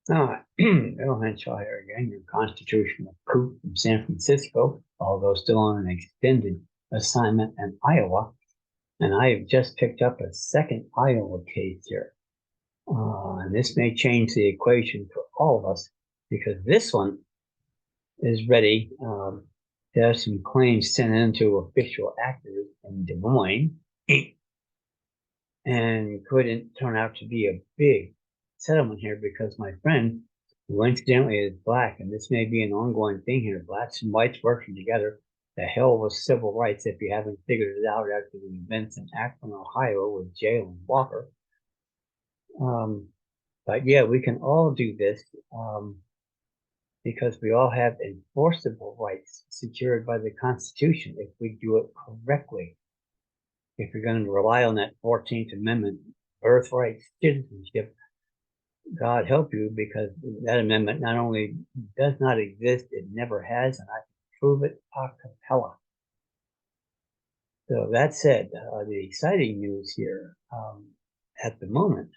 Bill Henshaw here again, your constitutional coop from San Francisco, although still on an extended assignment in Iowa. And I have just picked up a second Iowa case here. And this may change the equation for all of us because this one is ready to have some claims sent in to official actors in Des Moines and couldn't turn out to be a big settlement here because my friend, who incidentally is black, and this may be an ongoing thing here, blacks and whites working together. The hell with civil rights if you haven't figured it out after the events in Akron, Ohio with Jalen Walker. But yeah, we can all do this because we all have enforceable rights secured by the Constitution if we do it correctly. If you're going to rely on that 14th Amendment birthright citizenship, God help you, because that amendment not only does not exist, it never has, and I can prove it a cappella. So that said, the exciting news here at the moment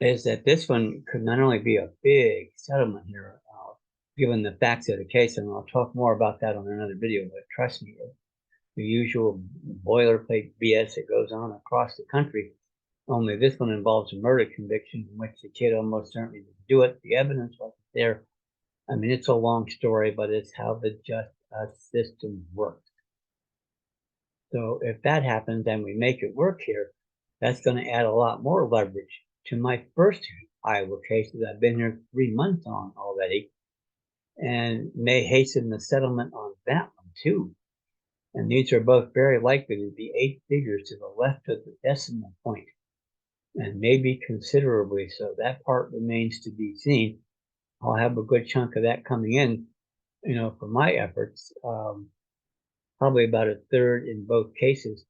is that this one could not only be a big settlement here, given the facts of the case, and I'll talk more about that on another video, but trust me, the usual boilerplate BS that goes on across the country. Only this one involves a murder conviction in which the kid almost certainly didn't do it. The evidence wasn't there. I mean, it's a long story, but it's how the justice system works. So if that happens and we make it work here, that's going to add a lot more leverage to my first Iowa case that I've been here 3 months on already, and may hasten the settlement on that one too. And these are both very likely to be 8 figures to the left of the decimal point, and maybe considerably so. That part remains to be seen. I'll have a good chunk of that coming in, for my efforts, probably about a third in both cases.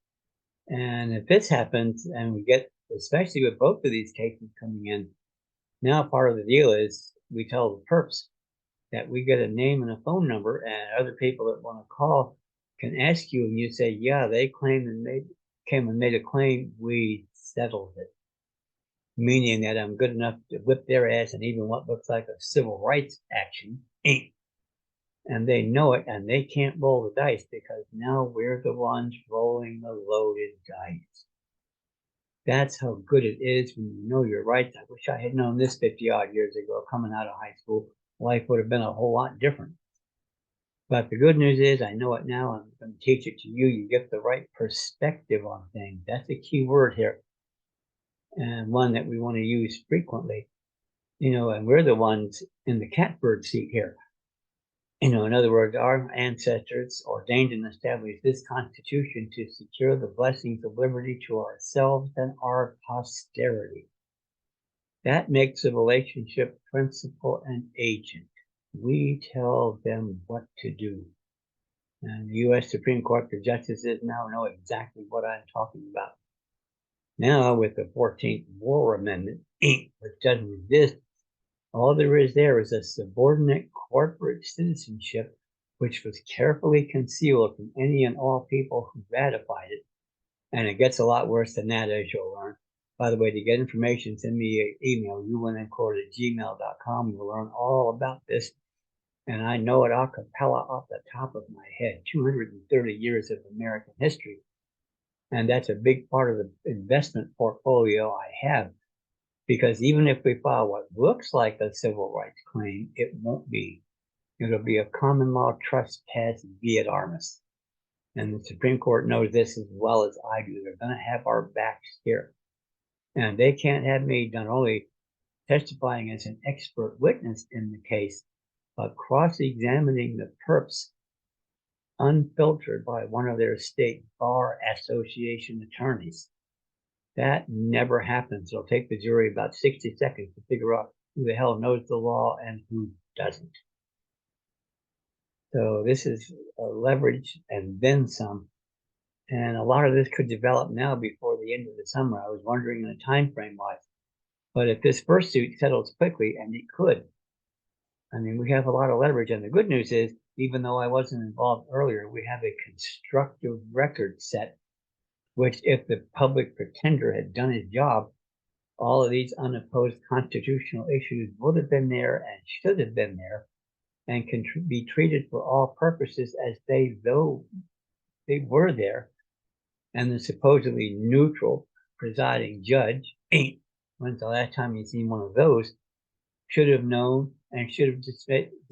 And if this happens and we get, especially with both of these cases coming in, now part of the deal is we tell the perps that we get a name and a phone number, and other people that want to call can ask you, and you say, yeah, they claimed and came and made a claim, we settled it. Meaning that I'm good enough to whip their ass and even what looks like a civil rights action ain't. And they know it, and they can't roll the dice because now we're the ones rolling the loaded dice. That's how good it is when you know your rights. I wish I had known this 50 odd years ago coming out of high school. Life would have been a whole lot different. But the good news is I know it now. I'm going to teach it to you. You get the right perspective on things. That's a key word here, and one that we want to use frequently. And we're the ones in the catbird seat here. In other words, our ancestors ordained and established this Constitution to secure the blessings of liberty to ourselves and our posterity. That makes the relationship principal and agent. We tell them what to do. And the U.S. Supreme Court, the justices now know exactly what I'm talking about. Now, with the 14th War Amendment, which doesn't exist, all there is a subordinate corporate citizenship, which was carefully concealed from any and all people who ratified it. And it gets a lot worse than that, as you'll learn. By the way, to get information, send me an email, uwinandcourt@gmail.com. You'll learn all about this. And I know it a cappella off the top of my head, 230 years of American history. And that's a big part of the investment portfolio I have. Because even if we file what looks like a civil rights claim, it won't be. It'll be a common law trespass viet armis. And the Supreme Court knows this as well as I do. They're going to have our backs here. And they can't have me not only testifying as an expert witness in the case, but cross-examining the perps unfiltered by one of their state bar association attorneys. That never happens. It'll take the jury about 60 seconds to figure out who the hell knows the law and who doesn't. So this is a leverage and then some. And a lot of this could develop now before the end of the summer. I was wondering in the time frame wise. But if this first suit settles quickly, and it could, I mean, we have a lot of leverage. And the good news is, even though I wasn't involved earlier, we have a constructive record set which if the public pretender had done his job, all of these unopposed constitutional issues would have been there and should have been there and can be treated for all purposes as though they were there. And the supposedly neutral presiding judge ain't. When's the last time you seen one of those? Should have known and should have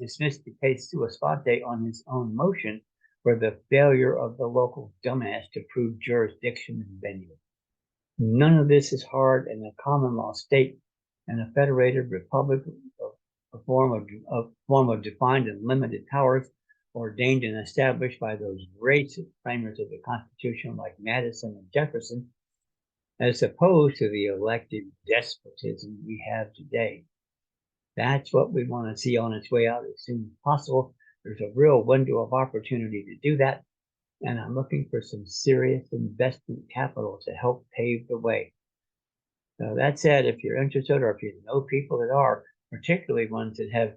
dismissed the case sua sponte on his own motion for the failure of the local dumbass to prove jurisdiction and venue. None of this is hard in a common law state and a federated republic, a form of defined and limited powers ordained and established by those racist framers of the Constitution like Madison and Jefferson, as opposed to the elected despotism we have today. That's what we want to see on its way out as soon as possible. There's a real window of opportunity to do that, and I'm looking for some serious investment capital to help pave the way. So that said, if you're interested or if you know people that are, particularly ones that have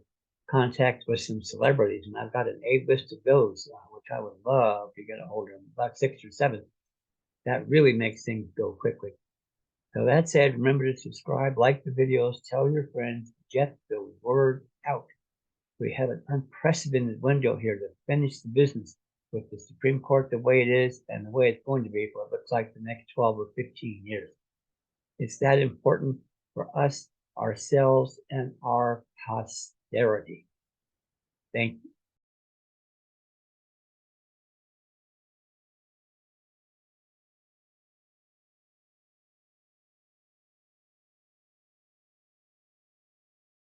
contacts with some celebrities, and I've got an A-list of those, which I would love to get a hold of, about 6 or 7. That really makes things go quickly. So that said, remember to subscribe, like the videos, tell your friends, get the word out. We have an unprecedented window here to finish the business with the Supreme Court the way it is and the way it's going to be for what looks like the next 12 or 15 years. It's that important for us, ourselves, and our posterity. Thank you.